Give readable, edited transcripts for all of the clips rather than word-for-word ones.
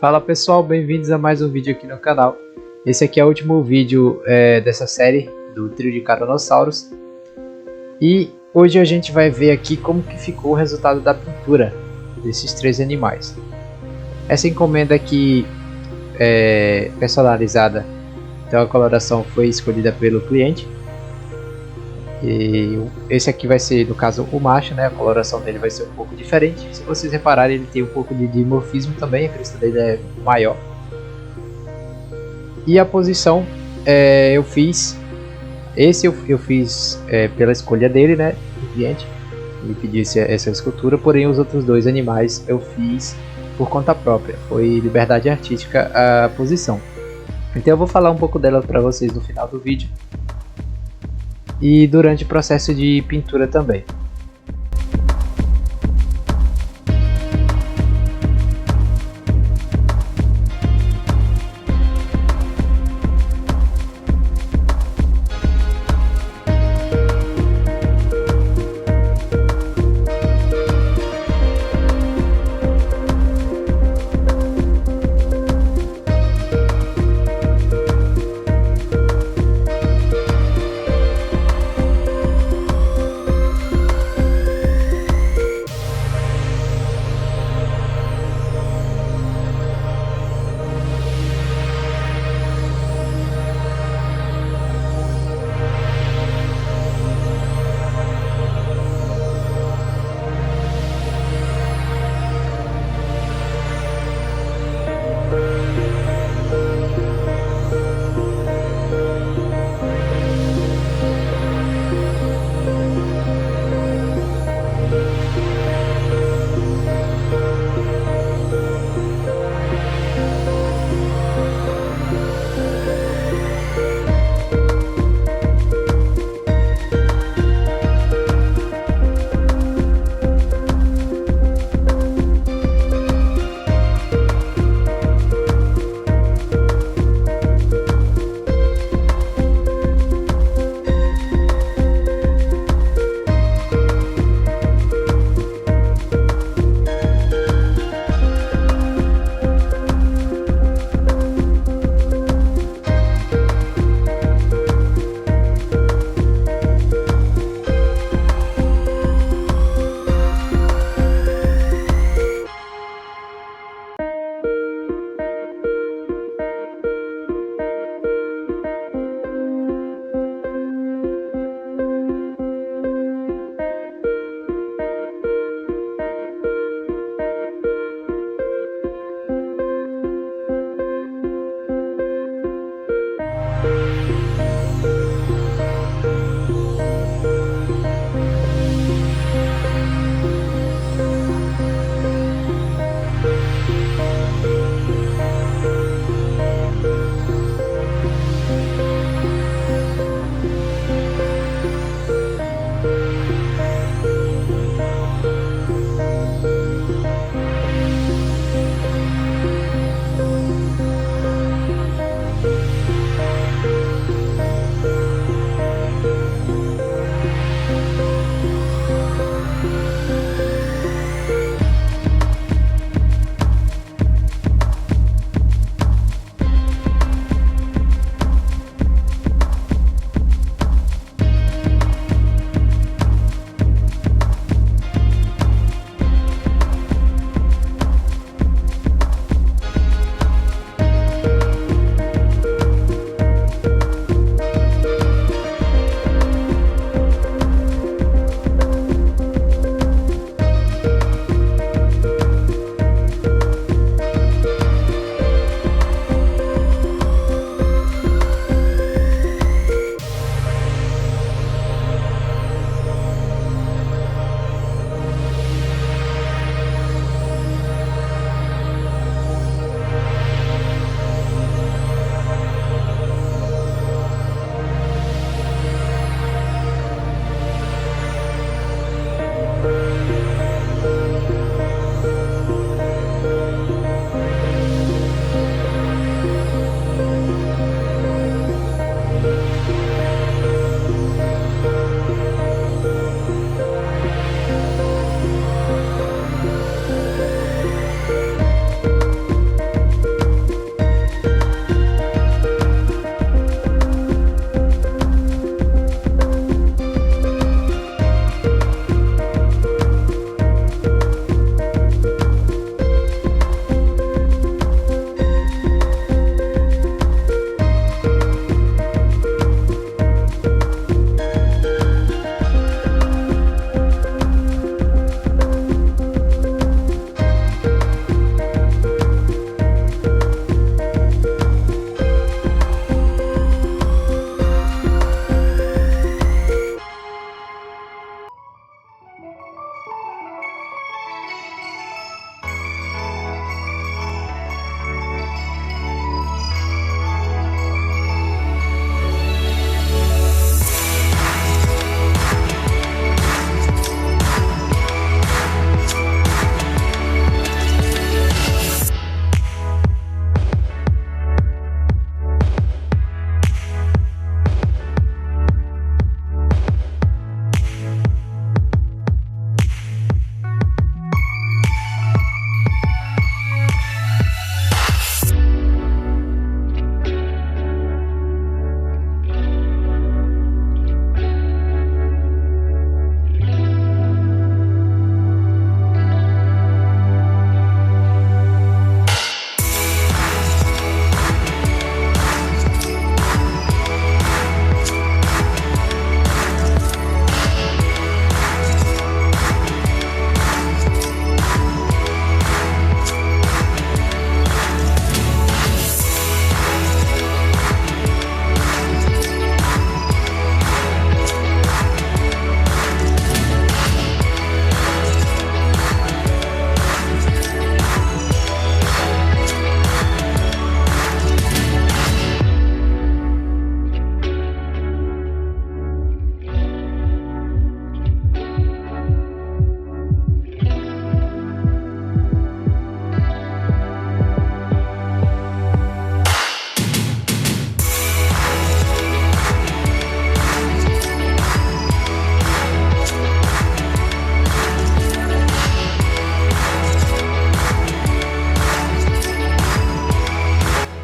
Fala pessoal, bem-vindos a mais um vídeo aqui no canal. Esse aqui é o último vídeo dessa série do trio de Carnossauros. E hoje a gente vai ver aqui como que ficou o resultado da pintura desses três animais. Essa encomenda aqui personalizada, então a coloração foi escolhida pelo cliente. E esse aqui vai ser, no caso, o macho, né? A coloração dele vai ser um pouco diferente. Se vocês repararem, ele tem um pouco de dimorfismo também, a crista dele é maior. E a posição, eu fiz pela escolha dele, né? Do cliente, ele pediu essa escultura, porém os outros dois animais eu fiz por conta própria. Foi liberdade artística a posição. Então eu vou falar um pouco dela para vocês no final do vídeo. E durante o processo de pintura também.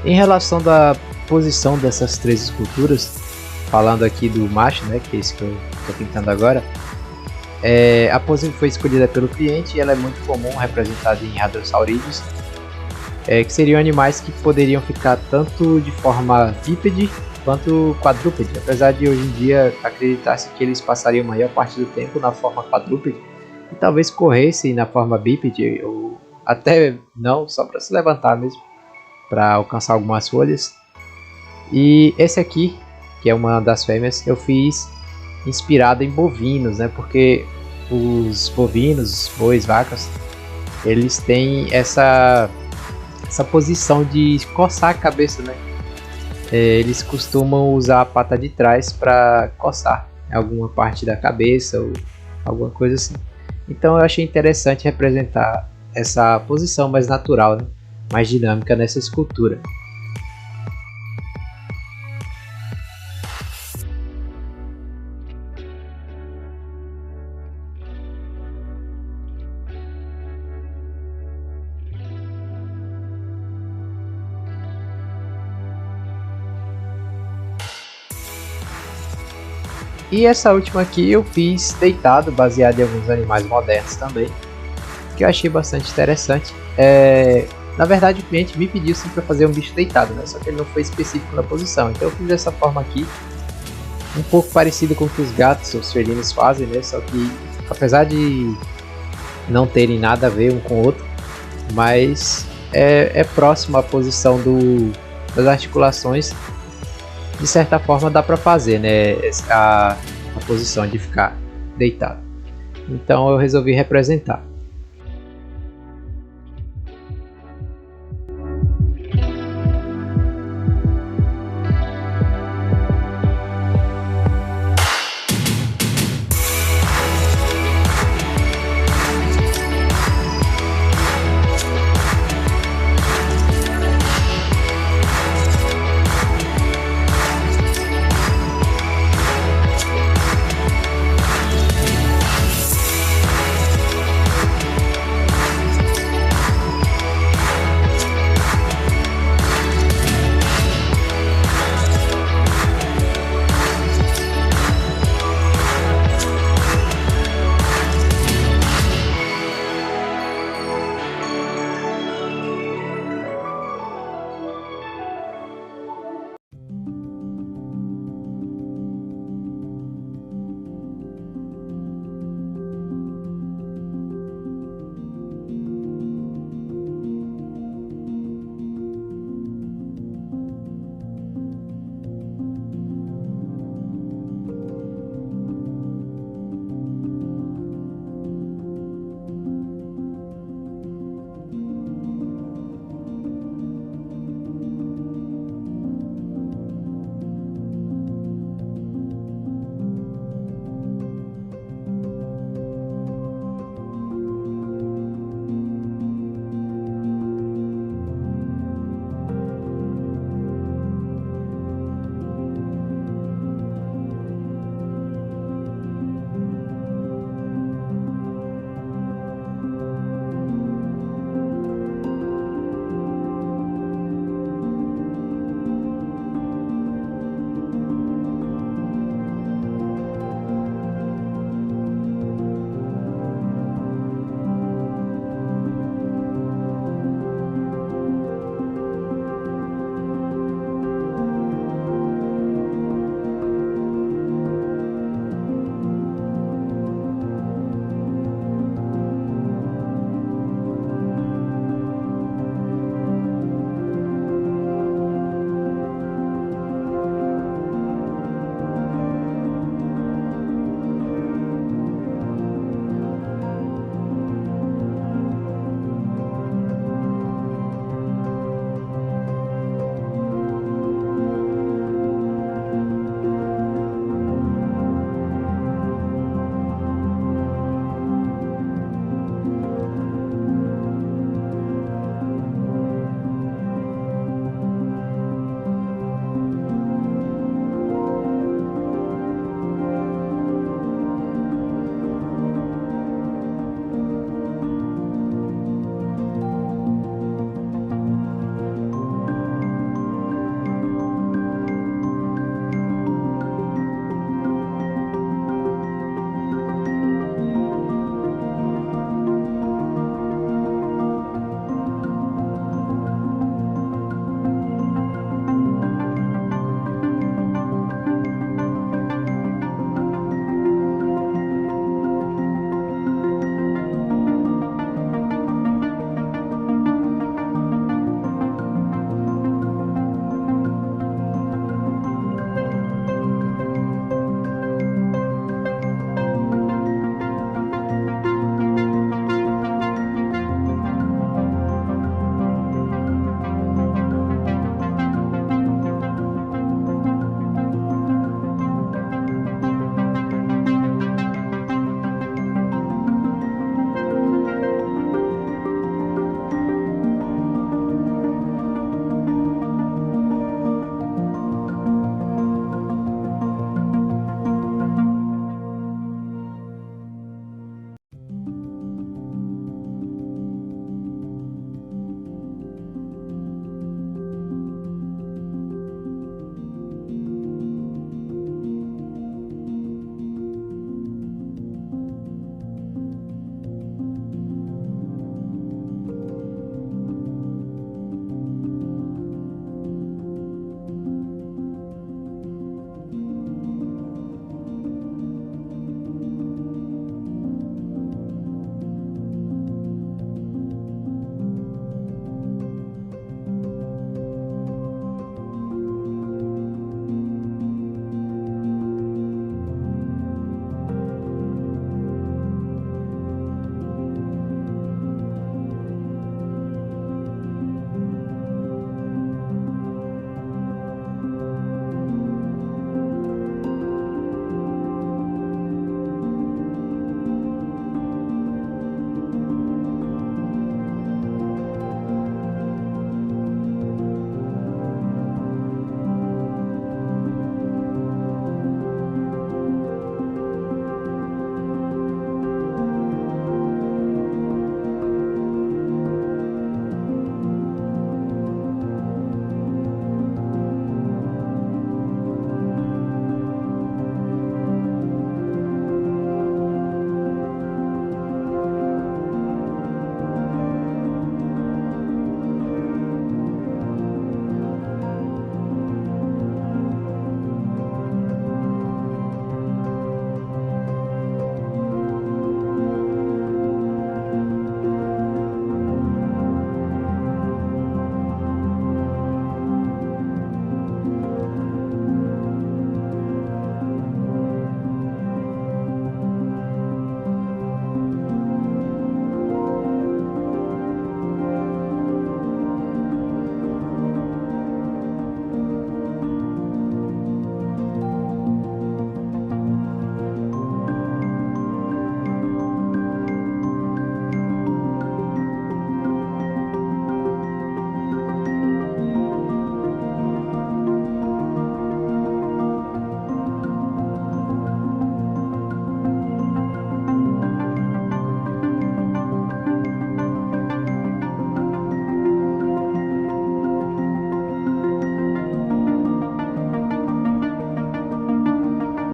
Em relação da posição dessas três esculturas, falando aqui do macho, né, que é esse que eu estou pintando agora, a pose foi escolhida pelo cliente e ela é muito comum, representada em hadrossaurídeos, que seriam animais que poderiam ficar tanto de forma bípede quanto quadrúpede, apesar de hoje em dia acreditar-se que eles passariam a maior parte do tempo na forma quadrúpede e talvez corressem na forma bípede ou até não, só para se levantar mesmo, para alcançar algumas folhas. E esse aqui, que é uma das fêmeas, eu fiz inspirado em bovinos, né? Porque os bovinos, bois, vacas, eles têm essa posição de coçar a cabeça, né? Eles costumam usar a pata de trás para coçar alguma parte da cabeça ou alguma coisa assim. Então eu achei interessante representar essa posição mais natural, né? Mais dinâmica nessa escultura. E essa última aqui eu fiz deitado, baseado em alguns animais modernos também, que eu achei bastante interessante. Na verdade o cliente me pediu sim para fazer um bicho deitado, né? Só que ele não foi específico na posição, então eu fiz dessa forma aqui, um pouco parecido com o que os gatos ou os felinos fazem, né? Só que apesar de não terem nada a ver um com o outro, mas é próximo à posição das articulações. De certa forma dá para fazer, né, a posição de ficar deitado. Então eu resolvi representar.